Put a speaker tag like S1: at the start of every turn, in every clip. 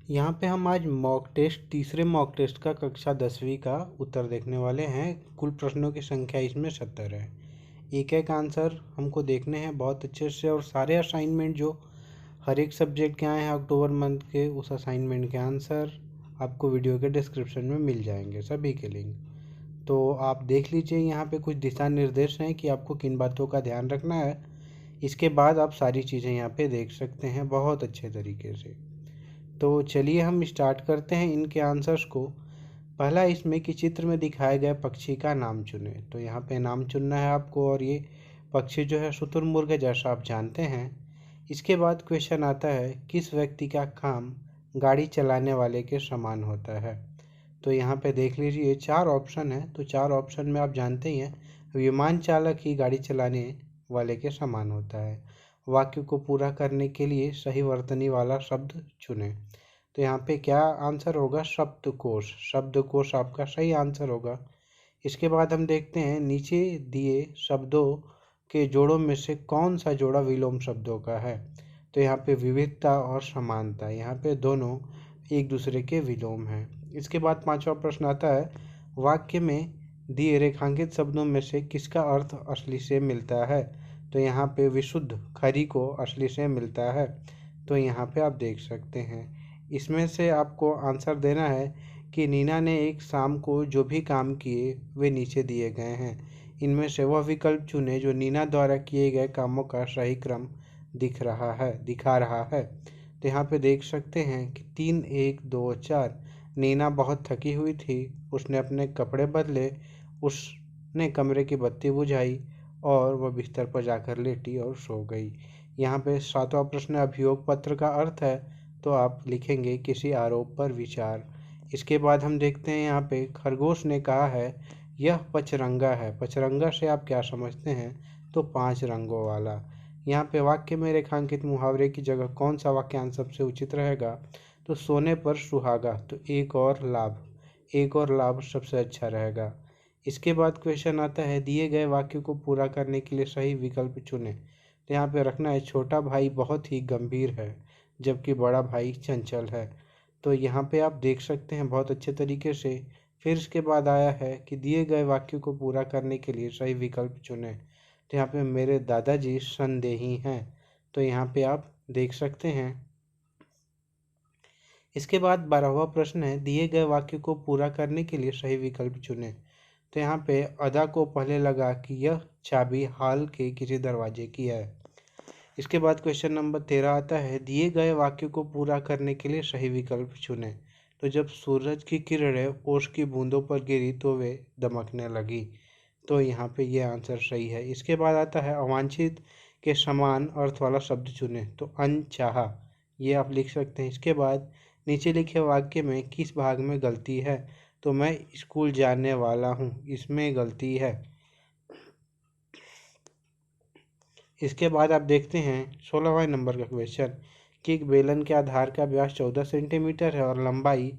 S1: यहाँ पे हम आज मॉक टेस्ट तीसरे मॉक टेस्ट का कक्षा 10वीं का उत्तर देखने वाले हैं। कुल प्रश्नों की संख्या इसमें 70 है। एक एक आंसर हमको देखने हैं बहुत अच्छे से, और सारे असाइनमेंट जो हर एक सब्जेक्ट के आए हैं अक्टूबर मंथ के, उस असाइनमेंट के आंसर आपको वीडियो के डिस्क्रिप्शन में मिल जाएंगे, सभी के लिंक। तो आप देख लीजिए, यहाँ पे कुछ दिशा निर्देश हैं कि आपको किन बातों का ध्यान रखना है। इसके बाद आप सारी चीज़ें यहाँ पे देख सकते हैं बहुत अच्छे तरीके से। तो चलिए हम स्टार्ट करते हैं इनके आंसर्स को। पहला इसमें कि चित्र में दिखाए गए पक्षी का नाम चुने। तो यहाँ पे नाम चुनना है आपको, और ये पक्षी जो है शुतुरमुर्ग है, जैसा आप जानते हैं। इसके बाद क्वेश्चन आता है, किस व्यक्ति का काम गाड़ी चलाने वाले के समान होता है। तो यहाँ पे देख लीजिए 4 ऑप्शन है। तो 4 ऑप्शन में आप जानते ही हैं, विमान चालक ही गाड़ी चलाने वाले के समान होता है। वाक्य को पूरा करने के लिए सही वर्तनी वाला शब्द चुने। तो यहाँ पे क्या आंसर होगा, शब्दकोश। शब्दकोश आपका सही आंसर होगा। इसके बाद हम देखते हैं, नीचे दिए शब्दों के जोड़ों में से कौन सा जोड़ा विलोम शब्दों का है। तो यहाँ पे विविधता और समानता, यहाँ पे दोनों एक दूसरे के विलोम हैं। इसके बाद 5वां प्रश्न आता है, वाक्य में दिए रेखांकित शब्दों में से किसका अर्थ असली से मिलता है। तो यहाँ पे विशुद्ध खरी को असली से मिलता है। तो यहाँ पे आप देख सकते हैं, इसमें से आपको आंसर देना है कि नीना ने एक शाम को जो भी काम किए वे नीचे दिए गए हैं। इनमें से वह विकल्प चुने जो नीना द्वारा किए गए कामों का सही क्रम दिखा रहा है। तो यहाँ पे देख सकते हैं कि 3, 1, 2, 4। नीना बहुत थकी हुई थी, उसने अपने कपड़े बदले, उसने कमरे की बत्ती बुझाई और वह बिस्तर पर जाकर लेटी और सो गई। यहाँ पे 7वां प्रश्न अभियोग पत्र का अर्थ है। तो आप लिखेंगे किसी आरोप पर विचार। इसके बाद हम देखते हैं, यहाँ पे खरगोश ने कहा है यह पचरंगा है। पचरंगा से आप क्या समझते हैं, तो 5 रंगों वाला। यहाँ पे वाक्य में रेखांकित मुहावरे की जगह कौन सा वाक्यांश सबसे उचित रहेगा। तो सोने पर सुहागा, तो एक और लाभ सबसे अच्छा रहेगा। इसके बाद क्वेश्चन आता है, दिए गए वाक्य को पूरा करने के लिए सही विकल्प चुने। तो यहाँ पे रखना है, छोटा भाई बहुत ही गंभीर है जबकि बड़ा भाई चंचल है। तो यहाँ पे आप देख सकते हैं बहुत अच्छे तरीके से। फिर इसके बाद आया है कि दिए गए वाक्य को पूरा करने के लिए सही विकल्प चुने। तो यहाँ पे मेरे दादाजी संदेही हैं। तो यहाँ पे आप देख सकते हैं। इसके बाद 12वां प्रश्न है, दिए गए वाक्य को पूरा करने के लिए सही विकल्प चुने। तो यहाँ पे अदा को पहले लगा कि यह चाबी हाल के किसी दरवाजे की है। इसके बाद क्वेश्चन नंबर 13 आता है, दिए गए वाक्य को पूरा करने के लिए सही विकल्प चुने। तो जब सूरज की किरणें ओस की बूंदों पर गिरी तो वे दमकने लगी। तो यहाँ पे ये आंसर सही है। इसके बाद आता है, अवांछित के समान अर्थ वाला शब्द चुने। तो अनचाहा, ये आप लिख सकते हैं। इसके बाद नीचे लिखे वाक्य में किस भाग में गलती है। तो मैं स्कूल जाने वाला हूँ, इसमें गलती है। इसके बाद आप देखते हैं 16वां नंबर का क्वेश्चन कि एक बेलन के आधार का व्यास 14 सेंटीमीटर है और लंबाई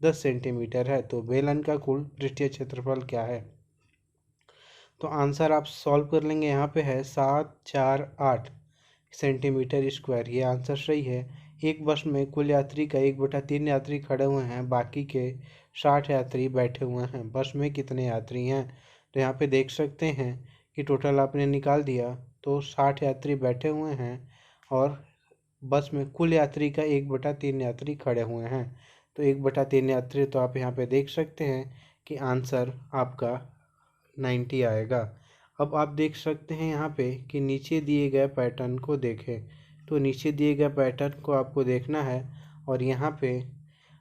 S1: 10 सेंटीमीटर है। तो बेलन का कुल पृष्ठीय क्षेत्रफल क्या है। तो आंसर आप सॉल्व कर लेंगे। यहाँ पे है 748 सेंटीमीटर स्क्वायर, ये आंसर सही है। एक बस में कुल यात्री का 1/3 यात्री खड़े हुए हैं, बाकी के 60 यात्री बैठे हुए हैं। बस में कितने यात्री हैं। तो यहाँ पे देख सकते हैं कि टोटल आपने निकाल दिया, तो 60 यात्री बैठे हुए हैं और बस में कुल यात्री का 1/3 यात्री खड़े हुए हैं। तो 1/3 यात्री, तो आप यहाँ पे देख सकते हैं कि आंसर आपका 90 आएगा। अब आप देख सकते हैं यहाँ पे कि नीचे दिए गए पैटर्न को देखें। तो नीचे दिए गए पैटर्न को आपको देखना है, और यहाँ पे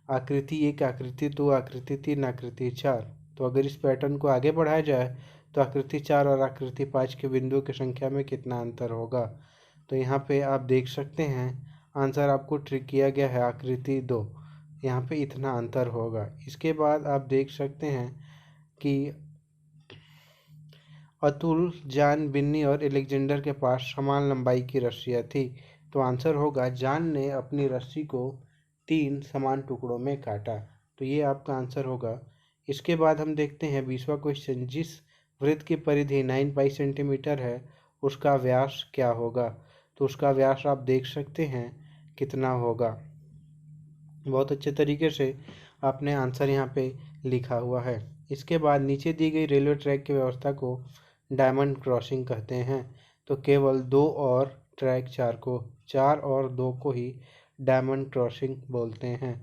S1: आकृति 1, आकृति 2, आकृति 3, आकृति 4। तो अगर इस पैटर्न को आगे बढ़ाया जाए तो आकृति 4 और आकृति 5 के बिंदुओं की संख्या में कितना अंतर होगा। तो यहाँ पे आप देख सकते हैं आंसर आपको ट्रिक किया गया है, आकृति 2, यहाँ पे इतना अंतर होगा। इसके बाद आप देख सकते हैं कि अतुल, जान, बिन्नी और एलेक्जेंडर के पास समान लंबाई की रस्सियाँ थी। तो आंसर होगा, जान ने अपनी रस्सी को 3 समान टुकड़ों में काटा। तो ये आपका आंसर होगा। इसके बाद हम देखते हैं 20वां क्वेश्चन, जिस वृत्त की परिधि 9 पाई सेंटीमीटर है उसका व्यास क्या होगा। तो उसका व्यास आप देख सकते हैं कितना होगा। बहुत अच्छे तरीके से आपने आंसर यहाँ पे लिखा हुआ है। इसके बाद नीचे दी गई रेलवे ट्रैक की व्यवस्था को डायमंड क्रॉसिंग कहते हैं। तो केवल 2 और ट्रैक 4 और 2 को ही डायमंड क्रॉसिंग बोलते हैं।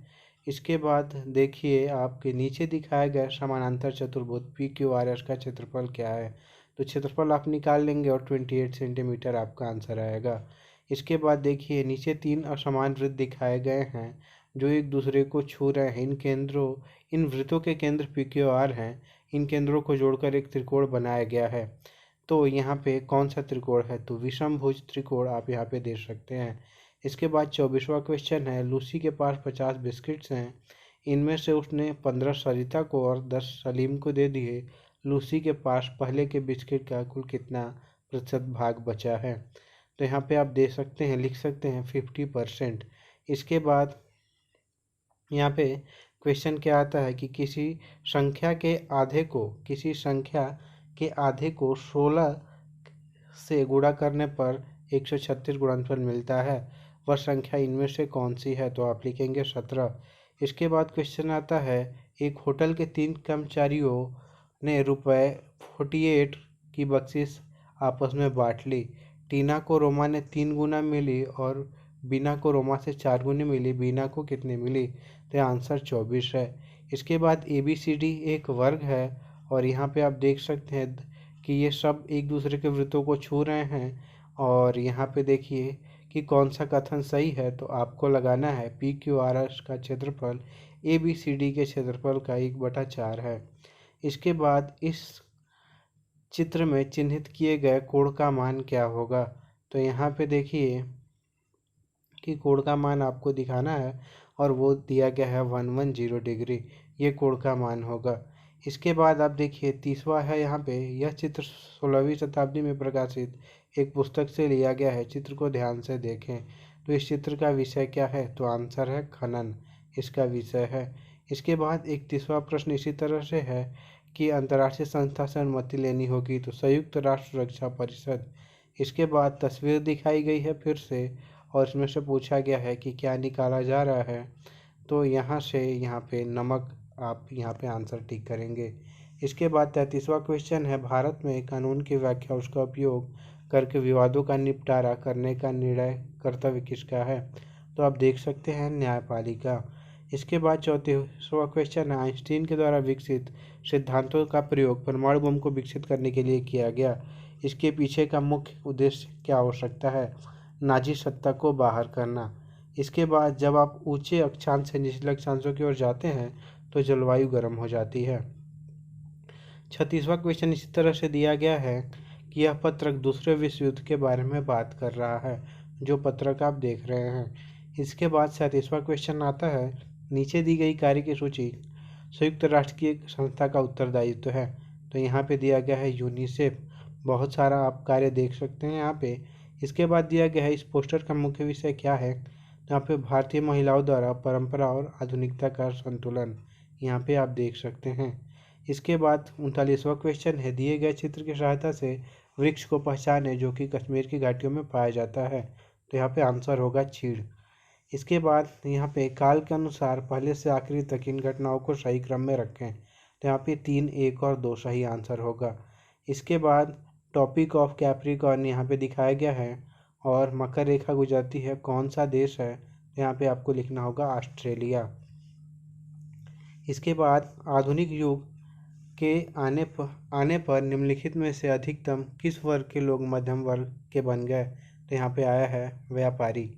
S1: इसके बाद देखिए आपके नीचे दिखाया गया समानांतर चतुर्भुज PQRS का क्षेत्रफल क्या है। तो क्षेत्रफल आप निकाल लेंगे और 28 सेंटीमीटर आपका आंसर आएगा। इसके बाद देखिए नीचे 3 असमान वृत्त दिखाए गए हैं जो एक दूसरे को छू रहे हैं। इन वृत्तों के केंद्र PQR हैं। इन केंद्रों को जोड़कर एक त्रिकोण बनाया गया है। तो यहाँ पे कौन सा त्रिकोण है, तो विषमभुज त्रिकोण आप यहाँ पे देख सकते हैं। इसके बाद 24वां क्वेश्चन है, लूसी के पास 50 बिस्किट्स हैं। इनमें से उसने 15 सरिता को और 10 सलीम को दे दिए। लूसी के पास पहले के बिस्किट का कुल कितना प्रतिशत भाग बचा है। तो यहाँ पे आप दे सकते हैं, लिख सकते हैं 50%। इसके बाद यहाँ पे क्वेश्चन क्या आता है कि किसी संख्या के आधे को 16 से गुणा करने पर 136 गुणनफल मिलता है। वह संख्या इनमें से कौन सी है, तो आप लिखेंगे 17। इसके बाद क्वेश्चन आता है, एक होटल के 3 कर्मचारियों ने ₹48 की बख्शिश आपस में बांट ली। टीना को रोमा ने 3 गुना मिली और बीना को रोमा से 4 गुनी मिली। बीना को कितनी मिली, तो आंसर 24 है। इसके बाद ABCD एक वर्ग है और यहाँ पे आप देख सकते हैं कि ये सब एक दूसरे के वृत्तों को छू रहे हैं। और यहाँ पे देखिए कि कौन सा कथन सही है, तो आपको लगाना है PQRS का क्षेत्रफल ABCD के क्षेत्रफल का 1/4 है। इसके बाद इस चित्र में चिन्हित किए गए कोण का मान क्या होगा, तो यहाँ पे देखिए कि कोण का मान आपको दिखाना है और वो दिया गया है 110 डिग्री, ये कोण का मान होगा। इसके बाद आप देखिए 30वां है यहाँ पे, यह चित्र 16वीं शताब्दी में प्रकाशित एक पुस्तक से लिया गया है। चित्र को ध्यान से देखें। तो इस चित्र का विषय क्या है, तो आंसर है खनन, इसका विषय है। इसके बाद 31वां प्रश्न इसी तरह से है कि अंतर्राष्ट्रीय संस्था से अनुमति लेनी होगी, तो संयुक्त राष्ट्र सुरक्षा परिषद। इसके बाद तस्वीर दिखाई गई है फिर से और इसमें से पूछा गया है कि क्या निकाला जा रहा है, तो यहाँ से यहाँ पे नमक आप यहाँ पे आंसर टिक करेंगे। इसके बाद 33वां क्वेश्चन है, भारत में कानून की व्याख्या उसका उपयोग करके विवादों का निपटारा करने का निर्णय कर्तव्य किसका है, तो आप देख सकते हैं न्यायपालिका। इसके बाद 34वां क्वेश्चन है, आइंस्टीन के द्वारा विकसित सिद्धांतों का प्रयोग परमाणु बम को विकसित करने के लिए किया गया। इसके पीछे का मुख्य उद्देश्य क्या हो सकता है, नाजी सत्ता को बाहर करना। इसके बाद जब आप ऊंचे अक्षांश से निचले अक्षांशों की ओर जाते हैं तो जलवायु गर्म हो जाती है। 36वां क्वेश्चन इसी तरह से दिया गया है कि यह पत्रक दूसरे विश्व युद्ध के बारे में बात कर रहा है, जो पत्रक आप देख रहे हैं। इसके बाद 37वां क्वेश्चन आता है, नीचे दी गई कार्य की सूची संयुक्त राष्ट्र की एक संस्था का उत्तरदायित्व है, तो यहाँ पे दिया गया है यूनिसेफ। बहुत सारा आप कार्य देख सकते हैं यहाँ पे। इसके बाद दिया गया है, इस पोस्टर का मुख्य विषय क्या है, यहाँ पे भारतीय महिलाओं द्वारा परंपरा और आधुनिकता का संतुलन, यहाँ पे आप देख सकते हैं। इसके बाद 39वां क्वेश्चन है, दिए गए चित्र की सहायता से वृक्ष को पहचाने जो कि कश्मीर की घाटियों में पाया जाता है, तो यहाँ पे आंसर होगा चीड़। इसके बाद यहाँ पे काल के अनुसार पहले से आखिरी तक इन घटनाओं को सही क्रम में रखें, तो यहाँ पे 3, 1 और 2 सही आंसर होगा। इसके बाद टॉपिक ऑफ कैप्रिकॉर्न यहाँ पे दिखाया गया है और मकर रेखा गुजरती है, कौन सा देश है, तो यहाँ पे आपको लिखना होगा ऑस्ट्रेलिया। इसके बाद आधुनिक युग के आने पर निम्नलिखित में से अधिकतम किस वर्ग के लोग मध्यम वर्ग के बन गए, तो यहाँ पे आया है व्यापारी।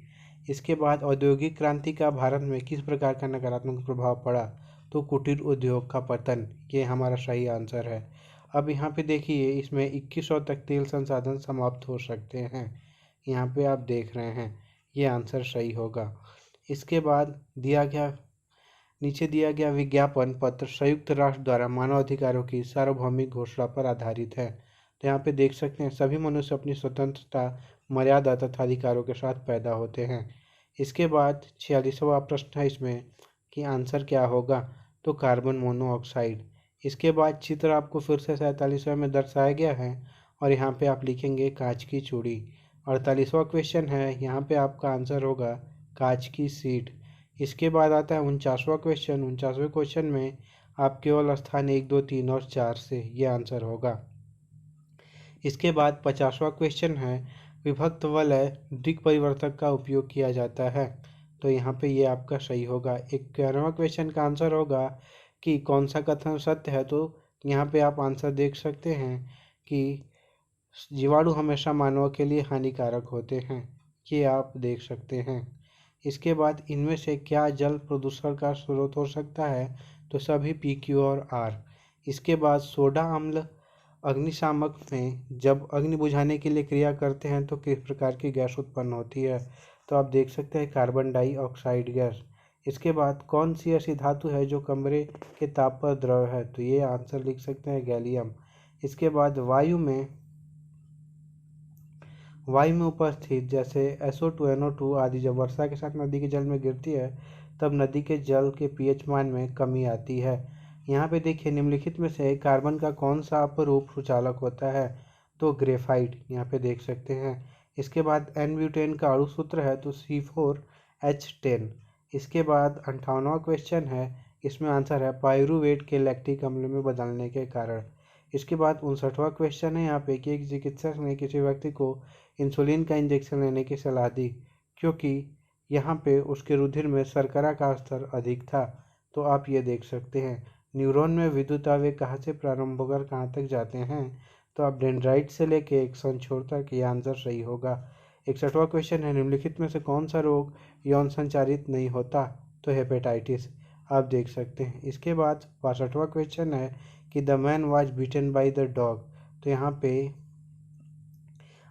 S1: इसके बाद औद्योगिक क्रांति का भारत में किस प्रकार का नकारात्मक प्रभाव पड़ा, तो कुटीर उद्योग का पतन, ये हमारा सही आंसर है। अब यहाँ पे देखिए इसमें 2100 तक तेल संसाधन समाप्त हो सकते हैं, यहाँ पे आप देख रहे हैं, ये आंसर सही होगा। इसके बाद नीचे दिया गया विज्ञापन पत्र संयुक्त राष्ट्र द्वारा मानवाधिकारों की सार्वभौमिक घोषणा पर आधारित है, तो यहाँ पे देख सकते हैं सभी मनुष्य अपनी स्वतंत्रता, मर्यादा तथा अधिकारों के साथ पैदा होते हैं। इसके बाद 46वां प्रश्न है इसमें कि आंसर क्या होगा, तो कार्बन मोनोऑक्साइड। इसके बाद चित्र आपको फिर से 47वें में दर्शाया गया है और यहाँ पे आप लिखेंगे कांच की चूड़ी। 48वां क्वेश्चन है, यहाँ पे आपका आंसर होगा कांच की सीट। इसके बाद आता है 49वां क्वेश्चन। 49वें क्वेश्चन में आप केवल स्थान 1, 2, 3 और 4 से ये आंसर होगा। इसके बाद 50वां क्वेश्चन है विभक्त वलय दिक्परिवर्तक का उपयोग किया जाता है, तो यहाँ पे ये आपका सही होगा। 51वां क्वेश्चन का आंसर होगा कि कौन सा कथन सत्य है, तो यहाँ पे आप आंसर देख सकते हैं कि जीवाणु हमेशा मानव के लिए हानिकारक होते हैं, ये आप देख सकते हैं। इसके बाद इनमें से क्या जल प्रदूषण का स्रोत हो सकता है, तो सभी पी, क्यू और आर। इसके बाद सोडा अम्ल अग्निशामक में जब अग्नि बुझाने के लिए क्रिया करते हैं तो किस प्रकार की गैस उत्पन्न होती है, तो आप देख सकते हैं कार्बन डाइऑक्साइड गैस। इसके बाद कौन सी ऐसी धातु है जो कमरे के ताप पर द्रव है, तो ये आंसर लिख सकते हैं गैलियम। इसके बाद वायु में उपस्थित जैसे SO2 NO2 आदि जब वर्षा के साथ नदी के जल में गिरती है तब नदी के जल के pH मान में कमी आती है। यहाँ पे देखिए निम्नलिखित में से कार्बन का कौन सा अपरूप सुचालक होता है, तो ग्रेफाइट, यहाँ पे देख सकते हैं। इसके बाद N ब्यूटेन का अणु सूत्र है तो C4H10। इसके बाद 58वां क्वेश्चन है, इसमें आंसर है पाइरूवेट के लैक्टिक अम्ल में बदलने के कारण। इसके बाद 59वां क्वेश्चन है यहाँ पे कि एक चिकित्सक ने किसी व्यक्ति को इंसुलिन का इंजेक्शन लेने की सलाह दी क्योंकि यहाँ पे उसके रुधिर में शर्करा का स्तर अधिक था, तो आप ये देख सकते हैं। न्यूरॉन में विद्युत आवेग कहाँ से प्रारंभ होकर कहाँ तक जाते हैं, तो आप डेंड्राइट से लेके एक्सन छोर तक, ये आंसर सही होगा। 61वां क्वेश्चन है निम्नलिखित में से कौन सा रोग यौन संचारित नहीं होता, तो हेपेटाइटिस, आप देख सकते हैं। इसके बाद 62वां क्वेश्चन है कि the man was beaten by the dog, तो यहाँ पे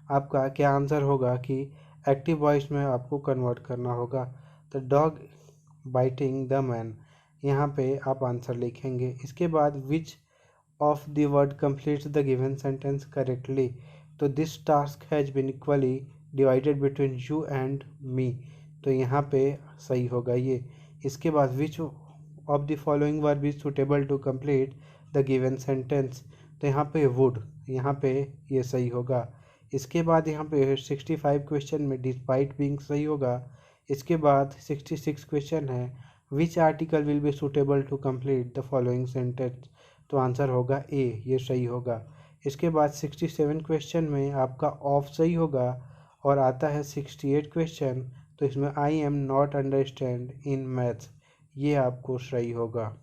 S1: आपका क्या आंसर होगा कि एक्टिव वॉइस में आपको कन्वर्ट करना होगा, the dog biting the man, यहाँ पे आप आंसर लिखेंगे। इसके बाद which of the word completes the given sentence correctly, तो this task has been equally divided between you and me, तो यहाँ पे सही होगा ये। इसके बाद which of the following verb is suitable to complete the given sentence, तो यहाँ पे वुड, यहाँ पे ये सही होगा। इसके बाद यहाँ पे 65 क्वेश्चन में डिस्पाइट बीइंग सही होगा। इसके बाद 66 क्वेश्चन है which article will be suitable to complete the following sentence, तो आंसर होगा ए, ये सही होगा। इसके बाद 67 क्वेश्चन में आपका ऑफ सही होगा और आता है 68 क्वेश्चन, तो इसमें I am not understand in maths, ये आपको सही होगा।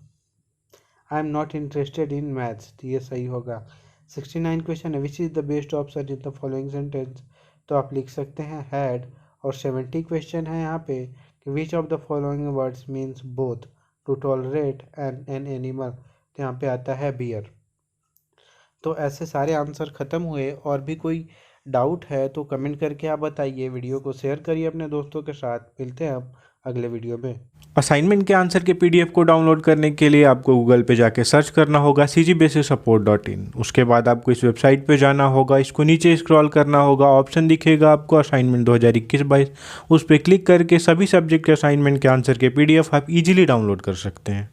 S1: I am not interested in maths, तो ये सही होगा। 69 क्वेश्चन है which is the best option in the following sentence, तो आप लिख सकते हैं हैड। और 70 क्वेश्चन है यहाँ पे कि which of the following words means both to tolerate an animal, तो यहाँ पे आता है बियर। तो ऐसे सारे आंसर ख़त्म हुए। और भी कोई डाउट है तो कमेंट करके आप बताइए, वीडियो को शेयर करिए अपने दोस्तों के साथ। मिलते हैं अब अगले वीडियो में। असाइनमेंट के आंसर के PDF को डाउनलोड करने के लिए आपको गूगल पे जाके सर्च करना होगा cgbasicsupport.in। उसके बाद आपको इस वेबसाइट पे जाना होगा, इसको नीचे स्क्रॉल करना होगा, ऑप्शन दिखेगा आपको असाइनमेंट 2021-22, उस पर क्लिक करके सभी सब्जेक्ट के असाइनमेंट के आंसर के PDF आप इजीली डाउनलोड कर सकते हैं।